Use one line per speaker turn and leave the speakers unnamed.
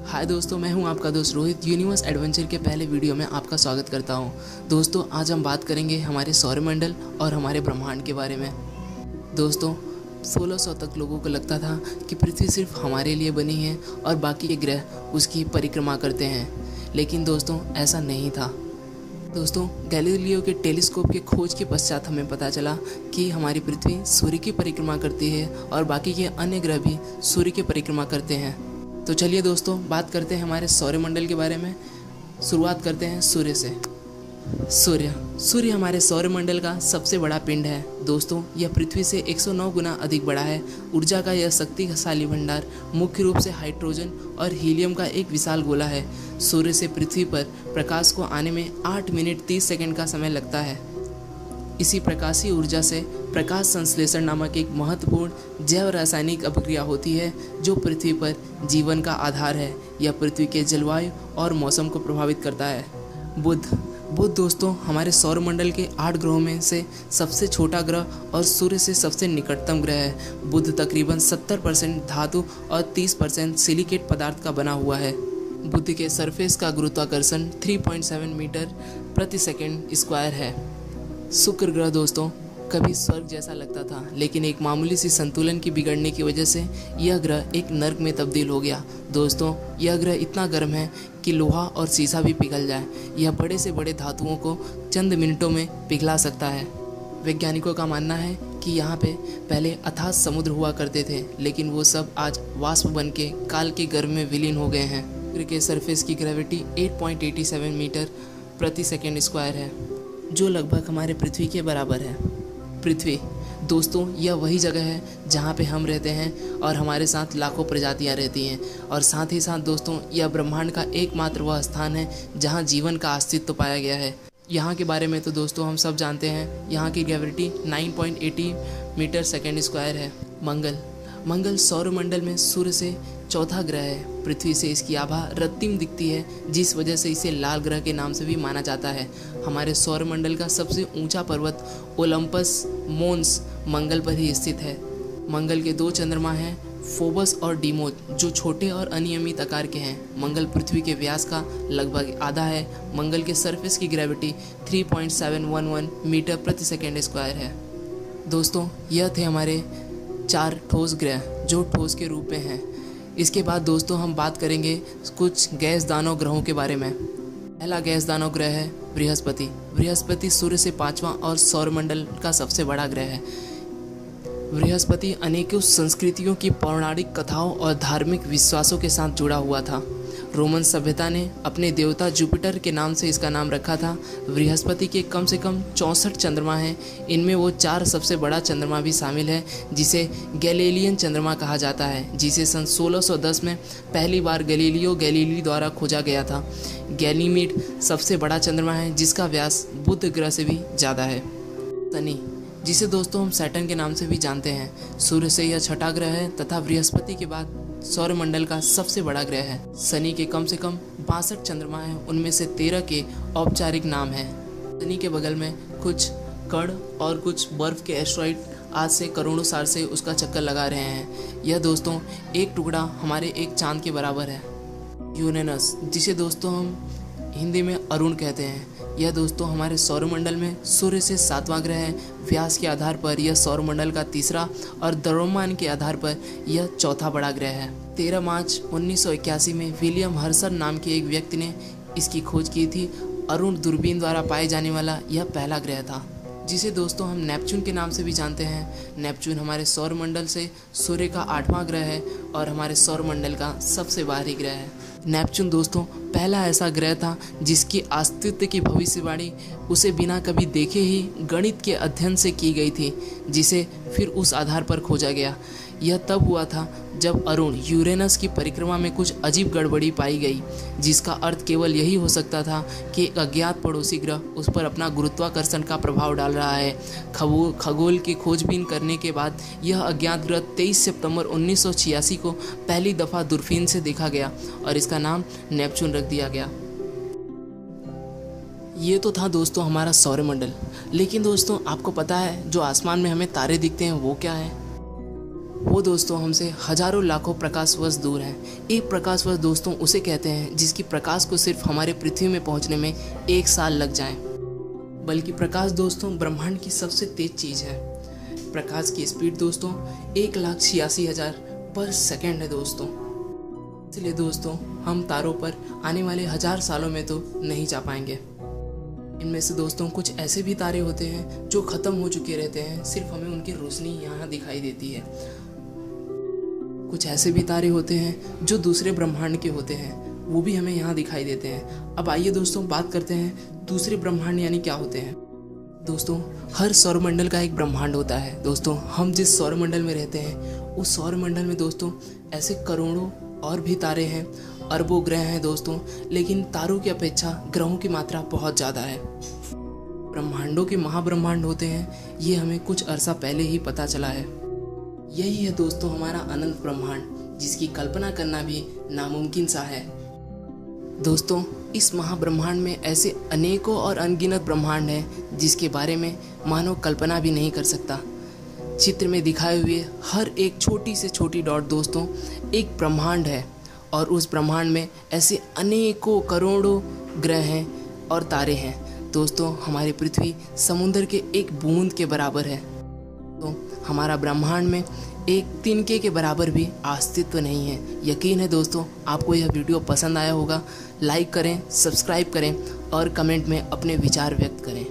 हाय दोस्तों, मैं हूं आपका दोस्त रोहित। यूनिवर्स एडवेंचर के पहले वीडियो में आपका स्वागत करता हूं। दोस्तों, आज हम बात करेंगे हमारे सौरमंडल और हमारे ब्रह्मांड के बारे में। दोस्तों, 1600 तक लोगों को लगता था कि पृथ्वी सिर्फ हमारे लिए बनी है और बाकी के ग्रह उसकी परिक्रमा करते हैं, लेकिन दोस्तों ऐसा नहीं था। दोस्तों, गैलीलियो के टेलीस्कोप के खोज के पश्चात हमें पता चला कि हमारी पृथ्वी सूर्य की परिक्रमा करती है और बाकी के अन्य ग्रह भी सूर्य की परिक्रमा करते हैं। तो चलिए दोस्तों, बात करते हैं हमारे सौरमंडल के बारे में। शुरुआत करते हैं सूर्य से। सूर्य हमारे सौरमंडल का सबसे बड़ा पिंड है। दोस्तों, यह पृथ्वी से 109 गुना अधिक बड़ा है। ऊर्जा का यह शक्तिशाली भंडार मुख्य रूप से हाइड्रोजन और हीलियम का एक विशाल गोला है। सूर्य से पृथ्वी पर प्रकाश को आने में 8 मिनट 30 सेकंड का समय लगता है। इसी प्रकाशीय ऊर्जा से प्रकाश संश्लेषण नामक एक महत्वपूर्ण जैव रासायनिक अभिक्रिया होती है जो पृथ्वी पर जीवन का आधार है। यह पृथ्वी के जलवायु और मौसम को प्रभावित करता है। बुध दोस्तों हमारे सौरमंडल के 8 ग्रहों में से सबसे छोटा ग्रह और सूर्य से सबसे निकटतम ग्रह है। बुध तकरीबन 70% धातु और 30% सिलिकेट पदार्थ का बना हुआ है। बुध के सरफेस का गुरुत्वाकर्षण 3.7 मीटर प्रति सेकंड स्क्वायर है। शुक्र ग्रह दोस्तों कभी स्वर्ग जैसा लगता था, लेकिन एक मामूली सी संतुलन की बिगड़ने की वजह से यह ग्रह एक नर्क में तब्दील हो गया। दोस्तों, यह ग्रह इतना गर्म है कि लोहा और शीशा भी पिघल जाए। यह बड़े से बड़े धातुओं को चंद मिनटों में पिघला सकता है। वैज्ञानिकों का मानना है कि यहाँ पे पहले अथाह समुद्र हुआ करते थे, लेकिन वो सब आज वाष्प बन के काल के गर्भ में विलीन हो गए हैं। शुक्र के सरफेस की ग्रेविटी 8.87 मीटर प्रति सेकेंड स्क्वायर है, जो लगभग हमारे पृथ्वी के बराबर है। पृथ्वी दोस्तों यह वही जगह है जहाँ पे हम रहते हैं और हमारे साथ लाखों प्रजातियाँ रहती हैं, और साथ ही साथ दोस्तों यह ब्रह्मांड का एकमात्र वह स्थान है जहाँ जीवन का अस्तित्व पाया गया है। यहाँ के बारे में तो दोस्तों हम सब जानते हैं। यहाँ की ग्रेविटी 9.80 मीटर सेकेंड स्क्वायर है। मंगल सौरमंडल में सूर्य से चौथा ग्रह है। पृथ्वी से इसकी आभा रत्तिम दिखती है, जिस वजह से इसे लाल ग्रह के नाम से भी माना जाता है। हमारे सौरमंडल का सबसे ऊंचा पर्वत ओलंपस मोन्स मंगल पर ही स्थित है। मंगल के 2 चंद्रमा हैं, फोबस और डीमोस, जो छोटे और अनियमित आकार के हैं। मंगल पृथ्वी के व्यास का लगभग आधा है। मंगल के सरफेस की ग्रेविटी 3.711 मीटर प्रति सेकेंड स्क्वायर है। दोस्तों, यह थे हमारे 4 ठोस ग्रह जो ठोस के रूप में हैं। इसके बाद दोस्तों हम बात करेंगे कुछ गैस दानव ग्रहों के बारे में। पहला गैस दानव ग्रह है बृहस्पति। बृहस्पति सूर्य से 5वां और सौरमंडल का सबसे बड़ा ग्रह है। बृहस्पति अनेकों संस्कृतियों की पौराणिक कथाओं और धार्मिक विश्वासों के साथ जुड़ा हुआ था। रोमन सभ्यता ने अपने देवता जुपिटर के नाम से इसका नाम रखा था। बृहस्पति के कम से कम 64 चंद्रमा हैं। इनमें वो 4 सबसे बड़ा चंद्रमा भी शामिल है, जिसे गैलीलियन चंद्रमा कहा जाता है, जिसे सन 1610 में पहली बार गैलीलियो गैलीली द्वारा खोजा गया था। गैनीमीड सबसे बड़ा चंद्रमा है, जिसका व्यास बुध ग्रह से भी ज़्यादा है। शनि, जिसे दोस्तों हम सैटर्न के नाम से भी जानते हैं, सूर्य से यह 6ठा ग्रह है तथा बृहस्पति के बाद सौरमंडल का सबसे बड़ा ग्रह है। शनि के कम से कम 62 चंद्रमा हैं, उनमें से 13 के औपचारिक नाम हैं। शनि के बगल में कुछ कण और कुछ बर्फ के एस्ट्रॉइड आज से करोड़ों साल से उसका चक्कर लगा रहे हैं। यह दोस्तों एक टुकड़ा हमारे एक चांद के बराबर है। यूरेनस, जिसे दोस्तों हम हिंदी में अरुण कहते हैं, यह दोस्तों हमारे सौरमंडल में सूर्य से 7वां ग्रह है। व्यास के आधार पर यह सौरमंडल का तीसरा और द्रव्यमान के आधार पर यह चौथा बड़ा ग्रह है। 13 मार्च 1981 में विलियम हर्सन नाम के एक व्यक्ति ने इसकी खोज की थी। अरुण दूरबीन द्वारा पाए जाने वाला यह पहला ग्रह था, जिसे दोस्तों हम नेपच्यून के नाम से भी जानते हैं। नेपच्यून हमारे सौरमंडल से सूर्य का 8वां ग्रह है और हमारे सौरमंडल का सबसे बाहरी ग्रह है। नेपच्यून दोस्तों पहला ऐसा ग्रह था जिसकी अस्तित्व की भविष्यवाणी उसे बिना कभी देखे ही गणित के अध्ययन से की गई थी, जिसे फिर उस आधार पर खोजा गया। यह तब हुआ था जब अरुण यूरेनस की परिक्रमा में कुछ अजीब गड़बड़ी पाई गई, जिसका अर्थ केवल यही हो सकता था कि एक अज्ञात पड़ोसी ग्रह उस पर अपना गुरुत्वाकर्षण का प्रभाव डाल रहा है। खगोल की खोजबीन करने के बाद यह अज्ञात ग्रह 23 सितंबर 1986 को पहली दफ़ा दूरबीन से देखा गया और इसका नाम नेपच्यून रख दिया गया। ये तो था दोस्तों हमारा सौरमंडल, लेकिन दोस्तों आपको पता है जो आसमान में हमें तारे दिखते हैं वो क्या है? वो दोस्तों हमसे हजारों लाखों प्रकाश वर्ष दूर हैं। एक प्रकाश वर्ष दोस्तों उसे कहते हैं जिसकी प्रकाश को सिर्फ हमारे पृथ्वी में पहुंचने में 1 साल लग जाए। बल्कि प्रकाश दोस्तों ब्रह्मांड की सबसे तेज चीज़ है। प्रकाश की स्पीड दोस्तों 1,86,000 पर सेकेंड है दोस्तों। इसलिए दोस्तों हम तारों पर आने वाले 1000 सालों में तो नहीं जा पाएंगे। इनमें से दोस्तों कुछ ऐसे भी तारे होते हैं जो ख़त्म हो चुके रहते हैं, सिर्फ हमें उनकी रोशनी यहाँ दिखाई देती है। कुछ ऐसे भी तारे होते हैं जो दूसरे ब्रह्मांड के होते हैं, वो भी हमें यहाँ दिखाई देते हैं। अब आइए दोस्तों बात करते हैं दूसरे ब्रह्मांड यानी क्या होते हैं। दोस्तों हर सौरमंडल का एक ब्रह्मांड होता है। दोस्तों हम जिस सौरमंडल में रहते हैं उस सौरमंडल में दोस्तों ऐसे करोड़ों और भी तारे हैं, अरबों ग्रह हैं दोस्तों, लेकिन तारों की अपेक्षा ग्रहों की मात्रा बहुत ज़्यादा है। ब्रह्मांडों के महाब्रह्मांड होते हैं, ये हमें कुछ अरसा पहले ही पता चला है। यही है दोस्तों हमारा अनंत ब्रह्मांड, जिसकी कल्पना करना भी नामुमकिन सा है। दोस्तों इस महाब्रह्मांड में ऐसे अनेकों और अनगिनत ब्रह्मांड हैं जिसके बारे में मानव कल्पना भी नहीं कर सकता। चित्र में दिखाए हुए हर एक छोटी से छोटी डॉट दोस्तों एक ब्रह्मांड है, और उस ब्रह्मांड में ऐसे अनेकों करोड़ों ग्रह हैं और तारे हैं। दोस्तों हमारी पृथ्वी समुद्र के एक बूंद के बराबर है। तो हमारा ब्रह्मांड में एक तिनके के बराबर भी अस्तित्व नहीं है। यकीन है दोस्तों आपको यह वीडियो पसंद आया होगा। लाइक करें, सब्सक्राइब करें और कमेंट में अपने विचार व्यक्त करें।